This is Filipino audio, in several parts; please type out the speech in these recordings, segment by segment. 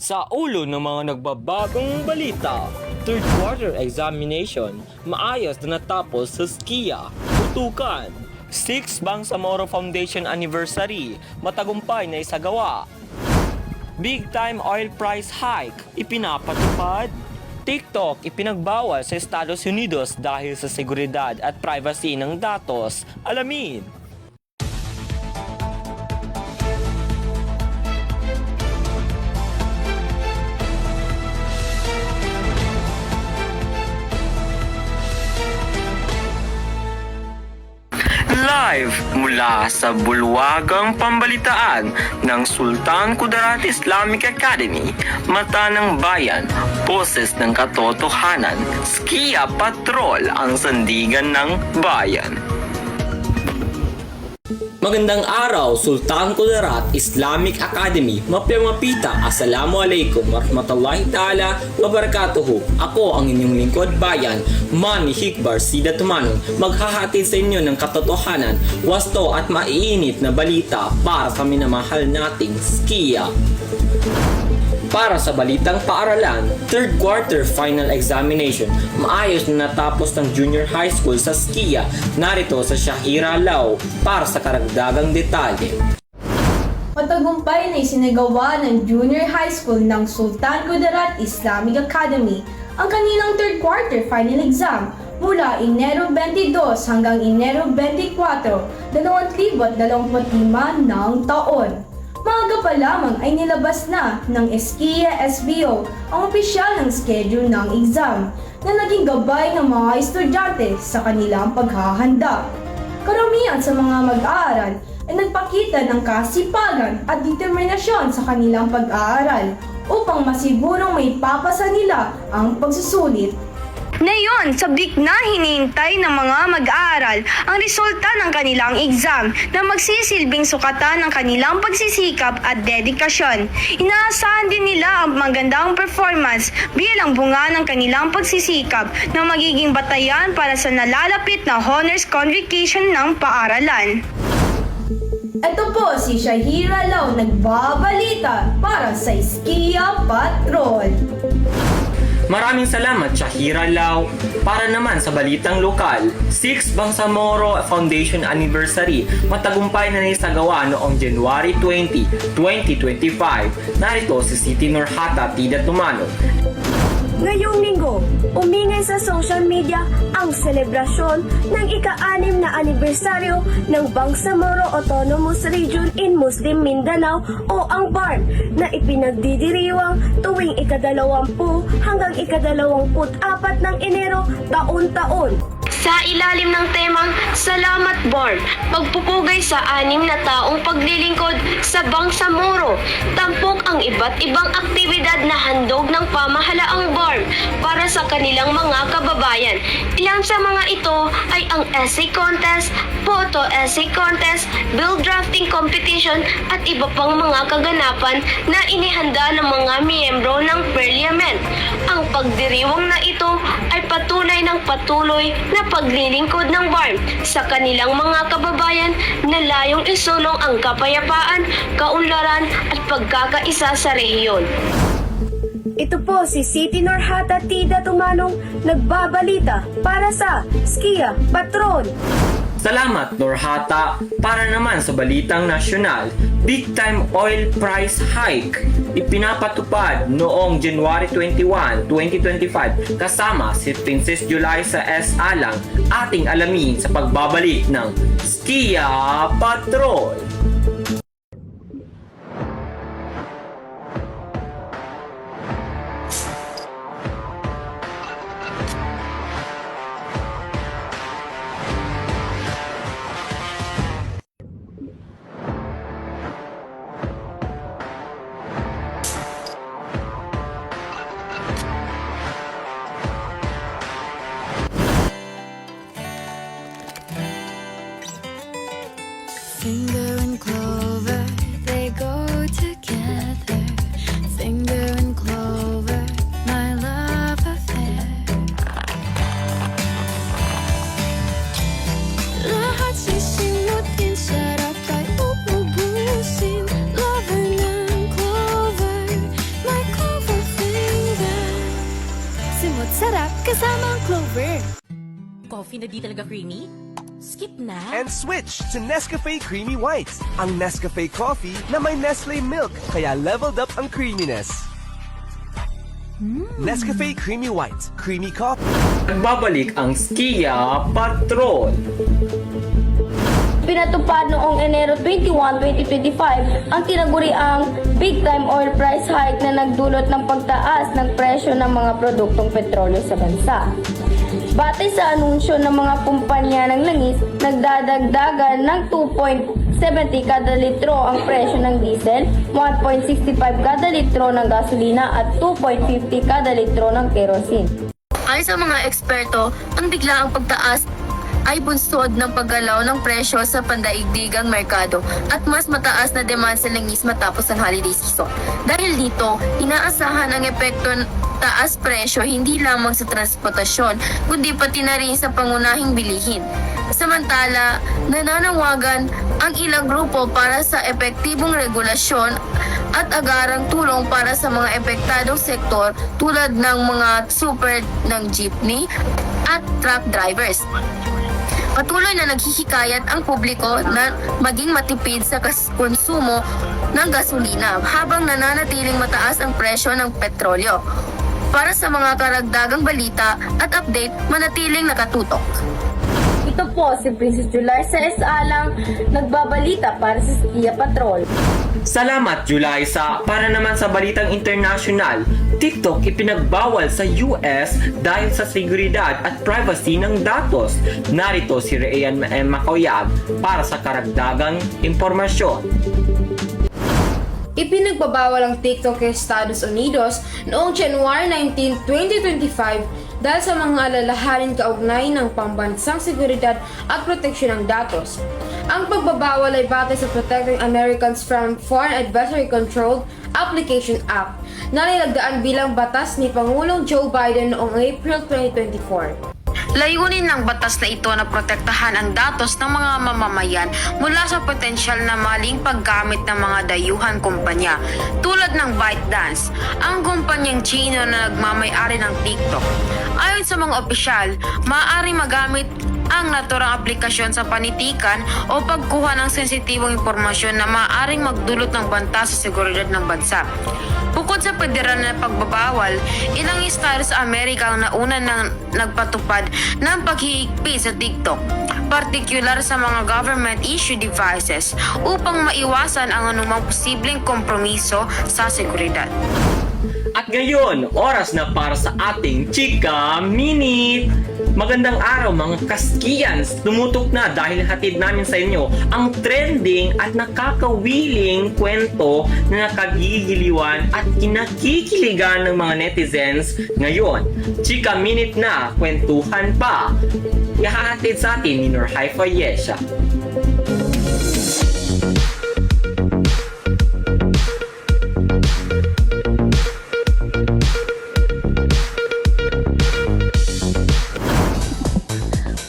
Sa ulo ng mga nagbabagong balita, third quarter examination, maayos na natapos sa SKIA. Tutukan, 6th Bangsamoro Foundation Anniversary, matagumpay na isagawa. Big time oil price hike, ipinapatupad. TikTok ipinagbawal sa Estados Unidos dahil sa seguridad at privacy ng datos. Alamin! Live mula sa bulwagang pambalitaan ng Sultan Kudarat Islamic Academy, Mata ng Bayan, Boses ng Katotohanan, SKIA Patrol ang sandigan ng bayan. Magandang araw, Sultan Kudarat Islamic Academy. Mapyamapita, Assalamualaikum warahmatullahi ta'ala wabarakatuhu. Ako ang inyong lingkod bayan, Manny Hikbar Sida Tumanong, maghahatid sa inyo ng katotohanan, wasto at maiinit na balita para sa minamahal nating SKIA. Para sa balitang paaralan, third quarter final examination, maayos na natapos ng junior high school sa SKIA. Narito sa Shahira Lau para sa karagdagang detalye. Matagumpay na isinagawa ng junior high school ng Sultan Kudarat Islamic Academy ang kanilang third quarter final exam mula Enero 22 hanggang Enero 24, 2025 ng taon. Maaga pa lamang ay nilabas na ng SKIA SBO ang opisyal ng schedule ng exam na naging gabay ng mga estudyante sa kanilang paghahanda. Karamihan sa mga mag-aaral ay nagpakita ng kasipagan at determinasyon sa kanilang pag-aaral upang masigurong may papasa nila ang pagsusulit. Ngayon, sabik na hinihintay ng mga mag-aaral ang resulta ng kanilang exam na magsisilbing sukatan ng kanilang pagsisikap at dedikasyon. Inaasahan din nila ang magandang performance bilang bunga ng kanilang pagsisikap na magiging batayan para sa nalalapit na honors convocation ng paaralan. Ito po si Shahira Lau nagbabalita para sa SKIA Patrol. Maraming salamat, Shahira Lau. Para naman sa balitang lokal, 6th Bangsamoro Foundation Anniversary, matagumpay na naisagawa noong January 20, 2025. Narito si Siti Nurhata Tida Tumano. Ngayong linggo, umingay sa social media ang selebrasyon ng ika-6 na anibersaryo ng Bangsamoro Autonomous Region in Muslim Mindanao o ang BARM na ipinagdidiriwang tuwing ika-20 hanggang ika-24 ng Enero taon-taon. Sa ilalim ng temang Salamat BARM, pagpupugay sa 6 na taong paglilingkod sa Bangsamoro, tampok ang iba't ibang aktibidad na handog ng pamahalaang BARM para sa kanilang mga kababayan. Ilan sa mga ito ay ang essay contest, photo essay contest, bill drafting competition at iba pang mga kaganapan na inihanda ng mga miyembro ng Parliament. Ang pagdiriwang na ito ay patunay ng patuloy na paglilingkod ng BARM sa kanilang mga kababayan na layong isulong ang kapayapaan, kaunlaran at pagkakaisa sa rehiyon. Ito po si Siti Nurhata Tida Tumanong nagbabalita para sa SKIA Patrol. Salamat, Nurhata. Para naman sa balitang nasyonal, big time oil price hike ipinapatupad noong January 21, 2025 kasama si Princess July sa Alang. Ating alamin sa pagbabalik ng SKIA Patrol. Finger and clover, they go together. Finger and clover, my love affair. Lahat sisimutin, sarap ay uubusin. Lover ng clover, my clover. kasamang Clover. Coffee na di talaga creamy? Skip na. And switch to Nescafe Creamy White, ang Nescafe coffee na may Nestle milk, kaya leveled up ang creaminess. Nescafe Creamy White, creamy coffee. Nagbabalik ang Skia Patrol. Pinatupad noong Enero 21, 2025 ang tinaguriang big time oil price hike na nagdulot ng pagtaas ng presyo ng mga produktong petrolyo sa bansa. Batay sa anunsyo ng mga kumpanya ng langis, nagdadagdagan ng 2.70 kada litro ang presyo ng diesel, 1.65 kada litro ng gasolina at 2.50 kada litro ng kerosene. Ayon sa mga eksperto, ang biglaang pagtaas ay bunsod ng paggalaw ng presyo sa pandaigdigang merkado at mas mataas na demand sa langis matapos ang holiday season. Dahil dito, inaasahan ang epekto ng taas presyo hindi lamang sa transportasyon kundi pati na rin sa pangunahing bilihin. Samantala, nananawagan ang ilang grupo para sa epektibong regulasyon at agarang tulong para sa mga epektadong sektor tulad ng mga super ng jeepney at truck drivers. Patuloy na naghihikayat ang publiko na maging matipid sa konsumo ng gasolina habang nananatiling mataas ang presyo ng petrolyo. Para sa mga karagdagang balita at update, manatiling nakatutok. Ito po si Princess July sa Alang, nagbabalita para sa Skia Patrol. Salamat, Julysa. Para naman sa balitang international, TikTok ipinagbawal sa US dahil sa seguridad at privacy ng datos. Narito si Ryan Macoyag para sa karagdagang impormasyon. Ipinagbabawal ang TikTok sa Estados Unidos noong January 19, 2025 dahil sa mga alalahanin kaugnay ng pambansang seguridad at proteksyon ng datos. Ang pagbabawal ay batay sa Protecting Americans from Foreign Adversary Controlled Application Act na nilagdaan bilang batas ni Pangulong Joe Biden noong April 2024. Layunin ng batas na ito na protektahan ang datos ng mga mamamayan mula sa potensyal na maling paggamit ng mga dayuhan kumpanya tulad ng ByteDance, ang kumpanyang Chino na nagmamay-ari ng TikTok. Ayon sa mga opisyal, maaari magamit ang naturang aplikasyon sa panitikan o pagkuha ng sensitibong impormasyon na maaaring magdulot ng banta sa seguridad ng bansa. Bukod sa federal na pagbabawal, ilang estado sa Amerika ang nauna nang nagpatupad ng paghihigpit sa TikTok, partikular sa mga government-issued devices upang maiwasan ang anumang posibleng kompromiso sa seguridad. At ngayon, oras na para sa ating Chika Minute! Magandang araw mga kaskiyans! Tumutok na dahil hatid namin sa inyo ang trending at nakakawiling kwento na nakagigiliwan at kinakikiligan ng mga netizens ngayon. Chika Minute na, kwentuhan pa! Ihahatid sa atin ni Nur Haifa Yesha.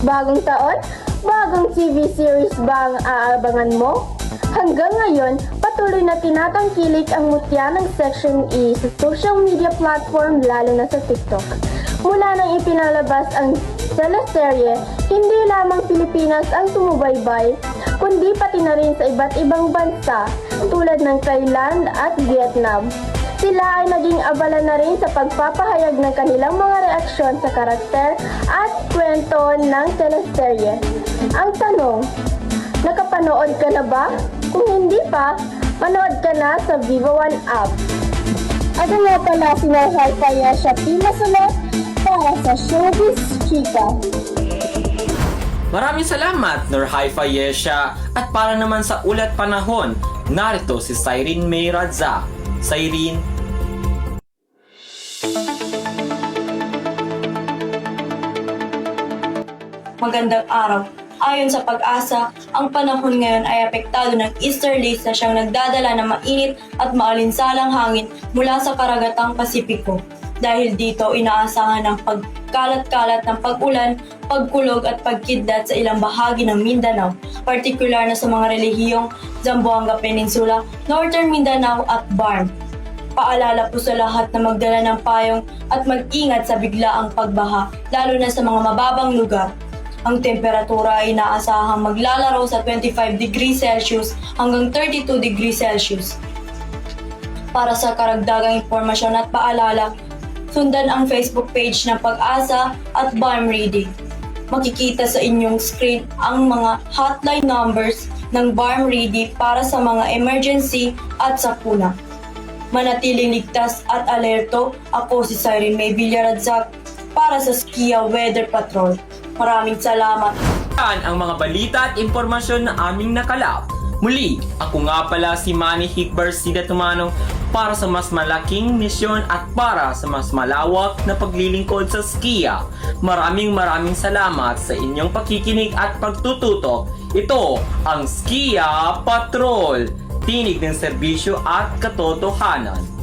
Bagong taon? Bagong TV series ba ang aabangan mo? Hanggang ngayon, patuloy na tinatangkilik ang mutya ng Section E sa social media platform lalo na sa TikTok. Mula nang ipinalabas ang teleserye, hindi lamang Pilipinas ang sumubaybay, kundi pati na rin sa iba't ibang bansa tulad ng Thailand at Vietnam. Sila ay naging abala na rin sa pagpapahayag ng kanilang mga reaksyon sa karakter at kwento ng teleserye. Ang tanong, nakapanood ka na ba? Kung hindi pa, panood ka na sa Viva One app. Ako nga pala si Nur Haifa Yesha Pimasulot para sa Showbiz Chika. Maraming salamat, Nur Haifa Yesha. At para naman sa ulat panahon, narito si Cyrene May Radza. Cyrene. Magandang araw. Ayon sa Pag-asa, ang panahon ngayon ay apektado ng easterlies na siyang nagdadala ng mainit at maalinsalang hangin mula sa karagatang Pasipiko. Dahil dito, inaasahan ang pagkalat-kalat ng pag-ulan, pagkulog at pagkidlat sa ilang bahagi ng Mindanao, partikular na sa mga relihiyong Zamboanga Peninsula, Northern Mindanao at Barm. Paalala po sa lahat na magdala ng payong at mag-ingat sa biglaang pagbaha, lalo na sa mga mababang lugar. Ang temperatura ay inaasahang maglalaro sa 25 degrees Celsius hanggang 32 degrees Celsius. Para sa karagdagang impormasyon at paalala, sundan ang Facebook page ng Pag-asa at BARM Reading. Makikita sa inyong screen ang mga hotline numbers ng BARM Reading para sa mga emergency at sakuna. Manatiling ligtas at alerto. Ako si Siren May Villaradzak para sa Skia Weather Patrol. Maraming salamat. Yan ang mga balita at impormasyon na aming nakalap. Muli, ako nga pala si Manny Higbar Sida Tumanong para sa mas malaking misyon at para sa mas malawak na paglilingkod sa Skia. Maraming salamat sa inyong pakikinig at pagtututok. Ito ang Skia Patrol, tinig ng serbisyo at katotohanan.